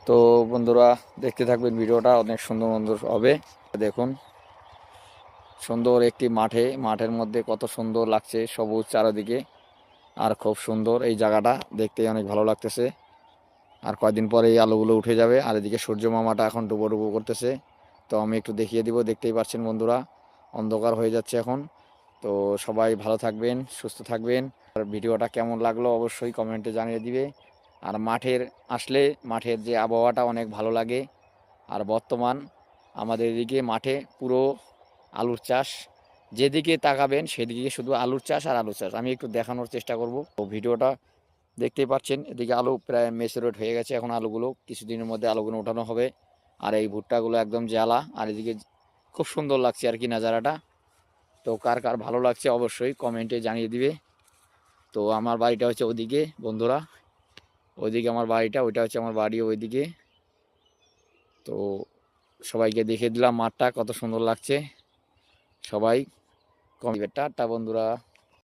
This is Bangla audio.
তো বন্ধুরা দেখতে থাকবেন, ভিডিওটা অনেক সুন্দর সুন্দর হবে। দেখুন, সুন্দর একটি মাঠের মধ্যে কত সুন্দর লাগছে, সবুজ চারিদিকে। আর খুব সুন্দর এই জায়গাটা দেখতে, অনেক ভালো লাগতেছে। আর কয়দিন পরে এই আলোগুলো উঠে যাবে, আর এদিকে সূর্য মামাটা এখন ডুবো ডুবো করতেছে। তো আমি একটু দেখিয়ে দিব, দেখতেই পাচ্ছেন বন্ধুরা, অন্ধকার হয়ে যাচ্ছে এখন। তো সবাই ভালো থাকবেন, সুস্থ থাকবেন। আর ভিডিওটা কেমন লাগলো অবশ্যই কমেন্টে জানিয়ে দিবে। আর আসলে মাঠের যে আবহাওয়াটা অনেক ভালো লাগে। আর বর্তমান আমাদের এদিকে মাঠে পুরো আলুর চাষ, যেদিকে তাকাবেন সেদিকে শুধু আলুর চাষ আর আলুর চাষ। আমি একটু দেখানোর চেষ্টা করব। তো ভিডিওটা দেখতেই পাচ্ছেন, এদিকে আলু প্রায় ম্যাচিউরড হয়ে গেছে। এখন আলুগুলো কিছুদিনের মধ্যে আলুগুলো ওঠানো হবে। আর এই ভুট্টাগুলো একদম জ্বালা। আর এদিকে খুব সুন্দর লাগছে আর কি নাজারাটা। তো কার কার ভালো লাগছে অবশ্যই কমেন্টে জানিয়ে দিবে। তো আমার বাড়িটা হচ্ছে ওদিকে বন্ধুরা, ওইদিকে আমার বাড়িটা, ওইটা হচ্ছে আমার বাড়ি ওইদিকে। তো সবাইকে দেখিয়ে দিলাম মাঠটা কত সুন্দর লাগছে। সবাই কমেন্ট, টাটা বন্ধুরা।